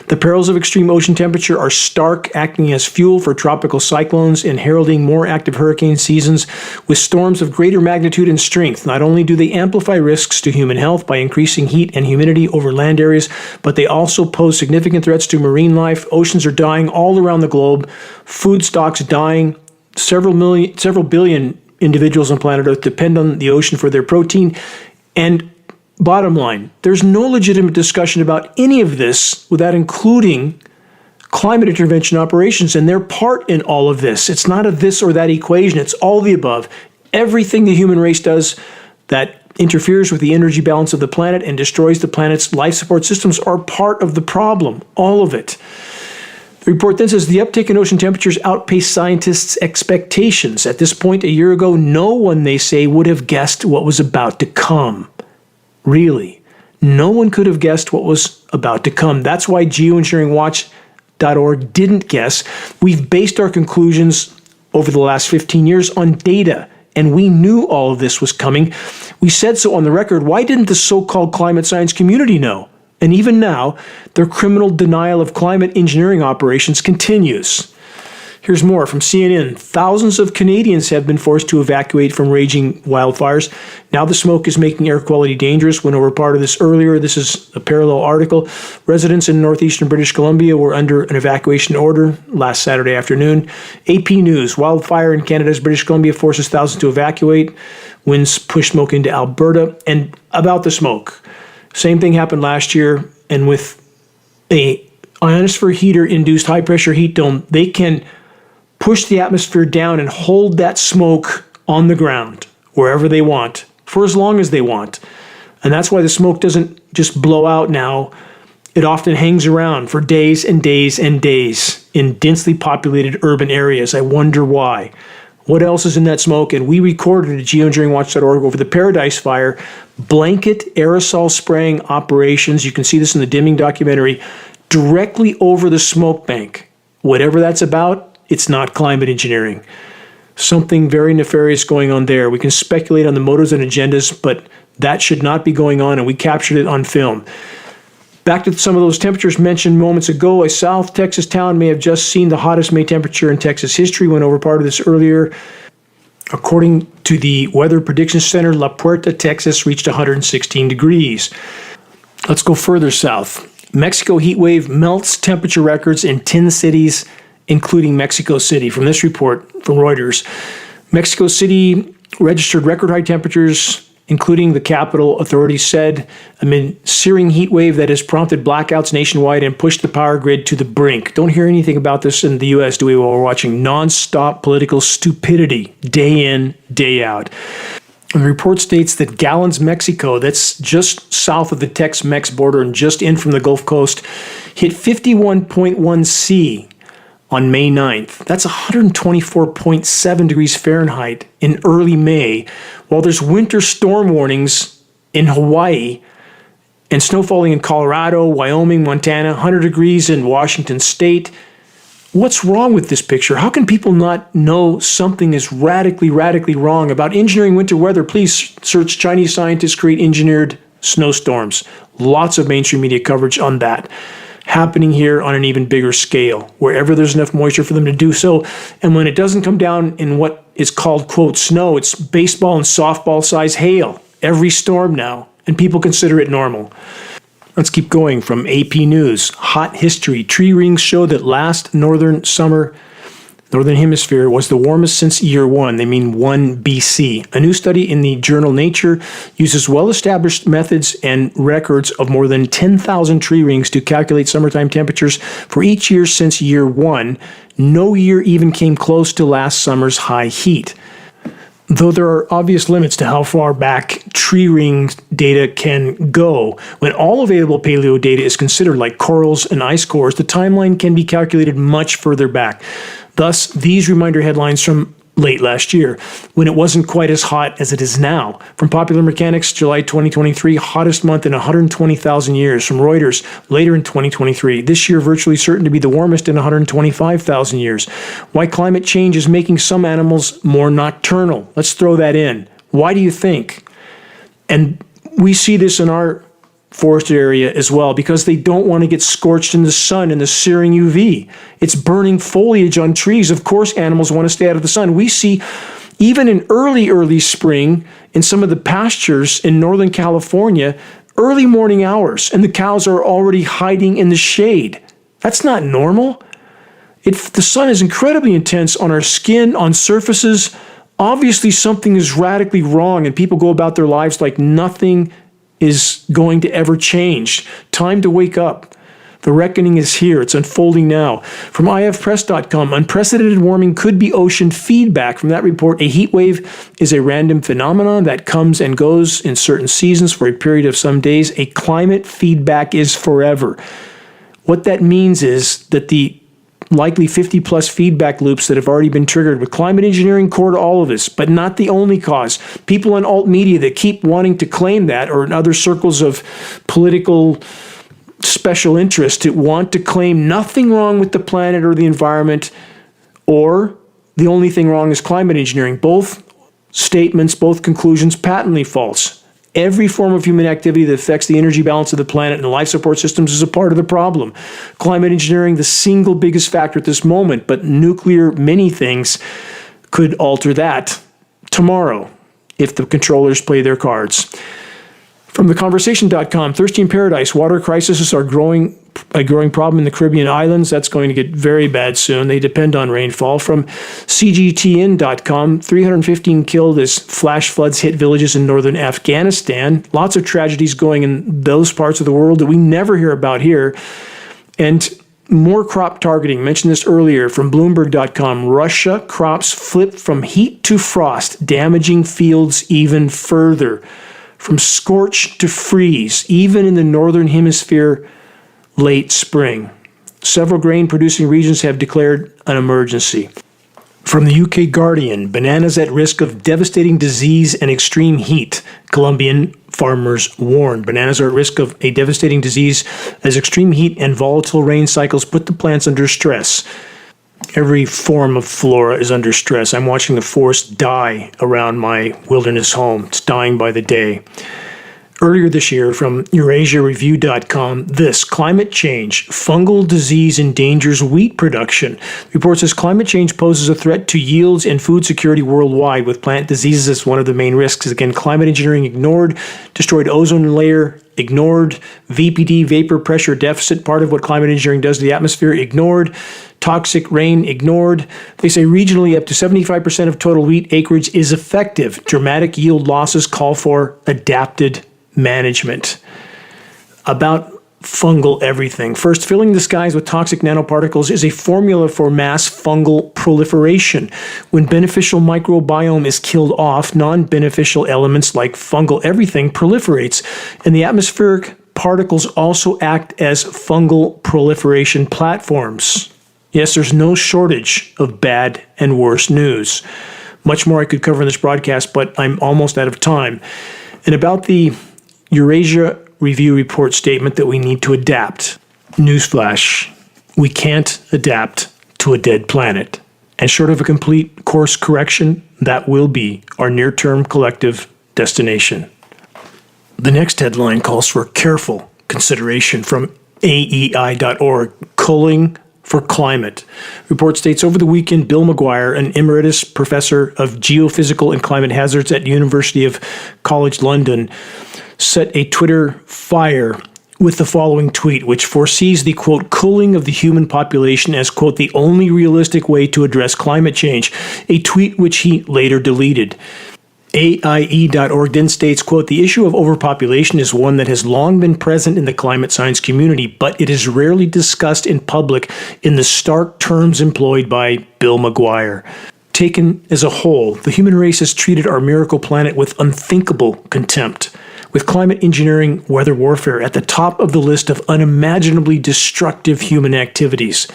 Speaker 2: The perils of extreme ocean temperature are stark, acting as fuel for tropical cyclones and heralding more active hurricane seasons with storms of greater magnitude and strength. Not only do they amplify risks to human health by increasing heat and humidity over land areas, but they also pose significant threats to marine life. Oceans are dying all around the globe, food stocks dying, several billion individuals on planet Earth depend on the ocean for their protein, and bottom line, there's no legitimate discussion about any of this without including climate intervention operations and their part in all of this. It's not a this or that equation. It's all the above. Everything the human race does that interferes with the energy balance of the planet and destroys the planet's life support systems are part of the problem. All of it. The report then says the uptick in ocean temperatures outpaced scientists' expectations. At this point, a year ago, no one, they say, would have guessed what was about to come. Really, no one could have guessed what was about to come. That's why geoengineeringwatch.org didn't guess. We've based our conclusions over the last 15 years on data, and we knew all of this was coming. We said so on the record. Why didn't the so-called climate science community know? And even now, their criminal denial of climate engineering operations continues. Here's more from CNN. Thousands of Canadians have been forced to evacuate from raging wildfires. Now the smoke is making air quality dangerous. Went over part of this earlier. This is a parallel article. Residents in northeastern British Columbia were under an evacuation order last Saturday afternoon. AP News. Wildfire in Canada's British Columbia forces thousands to evacuate. Winds push smoke into Alberta. And about the smoke. Same thing happened last year. And with a ionosphere heater-induced high-pressure heat dome, they can push the atmosphere down and hold that smoke on the ground wherever they want for as long as they want. And that's why the smoke doesn't just blow out now. It often hangs around for days and days and days in densely populated urban areas. I wonder why. What else is in that smoke? And we recorded at geoengineeringwatch.org over the Paradise Fire, blanket aerosol spraying operations. You can see this in the dimming documentary, directly over the smoke bank. Whatever that's about, it's not climate engineering. Something very nefarious going on there. We can speculate on the motives and agendas, but that should not be going on, and we captured it on film. Back to some of those temperatures mentioned moments ago, a South Texas town may have just seen the hottest May temperature in Texas history. Went over part of this earlier. According to the Weather Prediction Center, La Puerta, Texas reached 116 degrees. Let's go further south. Mexico heat wave melts temperature records in 10 cities, including Mexico City. From this report from Reuters, Mexico City registered record high temperatures, including the capital, authorities said, amid searing heat wave that has prompted blackouts nationwide and pushed the power grid to the brink. Don't hear anything about this in the U.S., do we, while we're watching nonstop political stupidity day in, day out. And the report states that Gallons, Mexico, that's just south of the Tex-Mex border and just in from the Gulf Coast, hit 51.1 C on May 9th. That's 124.7 degrees Fahrenheit in early May, while there's winter storm warnings in Hawaii and snow falling in Colorado, Wyoming, Montana, 100 degrees in Washington State. What's wrong with this picture? How can people not know something is radically wrong about engineering winter weather? Please search Chinese scientists create engineered snowstorms. Lots of mainstream media coverage on that. Happening here on an even bigger scale, wherever there's enough moisture for them to do so. And when it doesn't come down in what is called, quote, snow, it's baseball and softball size hail every storm now, and people consider it normal. Let's keep going from AP News. Hot history. Tree rings show that last northern summer, Northern Hemisphere, was the warmest since year 1. They mean 1 BC. A new study in the journal Nature uses well-established methods and records of more than 10,000 tree rings to calculate summertime temperatures for each year since year 1. No year even came close to last summer's high heat. Though there are obvious limits to how far back tree ring data can go, when all available paleo data is considered, like corals and ice cores, the timeline can be calculated much further back. Thus, these reminder headlines from late last year, when it wasn't quite as hot as it is now. From Popular Mechanics, July 2023, hottest month in 120,000 years. From Reuters, later in 2023, this year virtually certain to be the warmest in 125,000 years. Why climate change is making some animals more nocturnal. Let's throw that in. Why do you think? And we see this in our forested area as well, because they don't want to get scorched in the sun in the searing UV. It's burning foliage on trees. Of course, animals want to stay out of the sun. We see, even in early spring, in some of the pastures in Northern California, early morning hours, and the cows are already hiding in the shade. That's not normal. The sun is incredibly intense on our skin, on surfaces. Obviously, something is radically wrong, and people go about their lives like nothing is going to ever change. Time to wake up. The reckoning is here. It's unfolding now. From ifpress.com, unprecedented warming could be ocean feedback. From that report, a heat wave is a random phenomenon that comes and goes in certain seasons for a period of some days. A climate feedback is forever. What that means is that the likely 50-plus feedback loops that have already been triggered with climate engineering core to all of this, but not the only cause. People in alt media that keep wanting to claim that, or in other circles of political special interest, to want to claim nothing wrong with the planet or the environment, or the only thing wrong is climate engineering. Both statements, both conclusions, patently false. Every form of human activity that affects the energy balance of the planet and the life support systems is a part of the problem. Climate engineering, the single biggest factor at this moment, but nuclear many things could alter that tomorrow if the controllers play their cards. From theconversation.com, thirsty in paradise, water crises are a growing problem in the Caribbean islands. That's going to get very bad soon. They depend on rainfall. From cgtn.com, 315 killed as flash floods hit villages in northern Afghanistan. Lots of tragedies going in those parts of the world that we never hear about here. And more crop targeting. Mentioned this earlier. From Bloomberg.com, Russia crops flip from heat to frost, damaging fields even further. From scorch to freeze, even in the northern hemisphere late spring. Several grain-producing regions have declared an emergency. From the UK Guardian, bananas at risk of devastating disease and extreme heat. Colombian farmers warn bananas are at risk of a devastating disease as extreme heat and volatile rain cycles put the plants under stress. Every form of flora is under stress. I'm watching the forest die around my wilderness home. It's dying by the day. Earlier this year, from EurasiaReview.com, this climate change, fungal disease endangers wheat production. The report says climate change poses a threat to yields and food security worldwide, with plant diseases as one of the main risks. Again, climate engineering ignored, destroyed ozone layer, ignored, VPD, vapor pressure deficit, part of what climate engineering does to the atmosphere, ignored, toxic rain, ignored. They say regionally up to 75% of total wheat acreage is effective. Dramatic yield losses call for adapted management. About fungal everything. First, filling the skies with toxic nanoparticles is a formula for mass fungal proliferation. When beneficial microbiome is killed off, non-beneficial elements like fungal everything proliferates, and the atmospheric particles also act as fungal proliferation platforms. Yes, there's no shortage of bad and worse news. Much more I could cover in this broadcast, but I'm almost out of time. And about the Eurasia Review report statement that we need to adapt. Newsflash, we can't adapt to a dead planet. And short of a complete course correction, that will be our near-term collective destination. The next headline calls for careful consideration from AEI.org, Culling for Climate. Report states, over the weekend, Bill McGuire, an emeritus professor of geophysical and climate hazards at University of College London, set a Twitter fire with the following tweet, which foresees the, quote, cooling of the human population as, quote, the only realistic way to address climate change, a tweet which he later deleted. AIE.org then states, quote, the issue of overpopulation is one that has long been present in the climate science community, but it is rarely discussed in public in the stark terms employed by Bill McGuire. Taken as a whole, the human race has treated our miracle planet with unthinkable contempt, with climate engineering, weather warfare at the top of the list of unimaginably destructive human activities.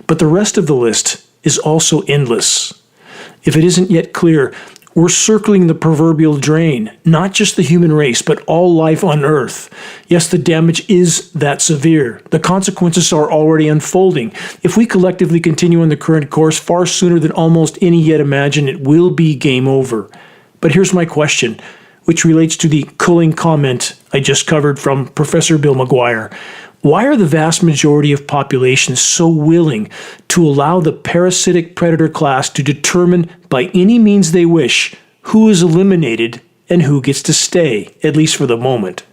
Speaker 2: But the rest of the list is also endless. If it isn't yet clear, we're circling the proverbial drain, not just the human race, but all life on Earth. Yes, the damage is that severe. The consequences are already unfolding. If we collectively continue on the current course far sooner than almost any yet imagine, it will be game over. But here's my question, which relates to the cooling comment I just covered from Professor Bill McGuire. Why are the vast majority of populations so willing to allow the parasitic predator class to determine by any means they wish who is eliminated and who gets to stay, at least for the moment?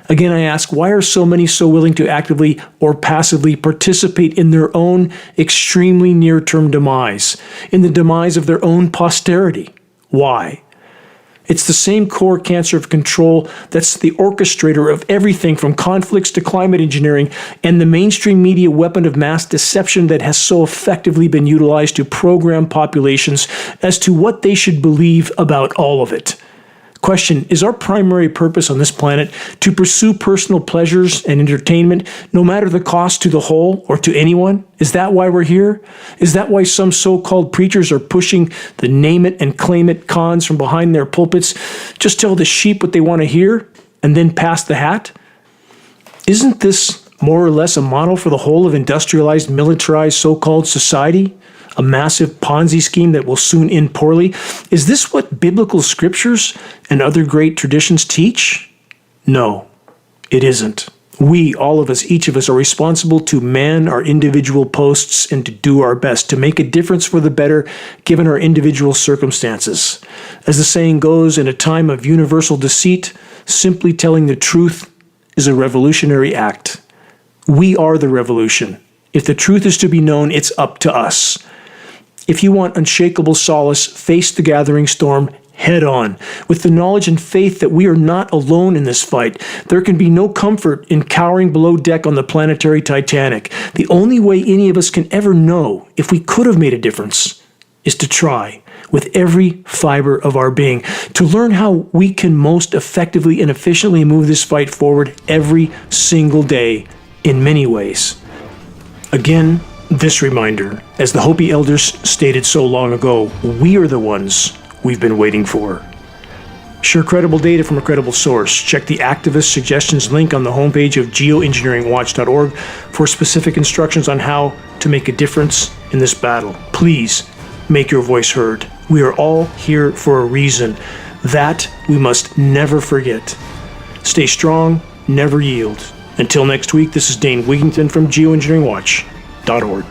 Speaker 2: Again, I ask, why are so many so willing to actively or passively participate in their own extremely near-term demise, in the demise of their own posterity? Why? It's the same core cancer of control that's the orchestrator of everything from conflicts to climate engineering and the mainstream media weapon of mass deception that has so effectively been utilized to program populations as to what they should believe about all of it. Question, is our primary purpose on this planet to pursue personal pleasures and entertainment, no matter the cost to the whole or to anyone? Is that why we're here? Is that why some so-called preachers are pushing the name it and claim it cons from behind their pulpits? Just tell the sheep what they want to hear and then pass the hat? Isn't this more or less a model for the whole of industrialized, militarized so-called society? A massive Ponzi scheme that will soon end poorly? Is this what biblical scriptures and other great traditions teach? No, it isn't. We, all of us, each of us, are responsible to man our individual posts and to do our best to make a difference for the better given our individual circumstances. As the saying goes, in a time of universal deceit, simply telling the truth is a revolutionary act. We are the revolution. If the truth is to be known, it's up to us. If you want unshakable solace, face the gathering storm head on. With the knowledge and faith that we are not alone in this fight, there can be no comfort in cowering below deck on the planetary Titanic. The only way any of us can ever know if we could have made a difference is to try, with every fiber of our being, to learn how we can most effectively and efficiently move this fight forward every single day in many ways. Again, This reminder, as the Hopi elders stated so long ago, we are the ones we've been waiting for. Share credible data from a credible source. Check the activist suggestions link on the homepage of geoengineeringwatch.org for specific instructions on how to make a difference in this battle. Please make your voice heard. We are all here for a reason. That we must never forget. Stay strong, never yield. Until next week, this is Dane Wigington from geoengineeringwatch.org.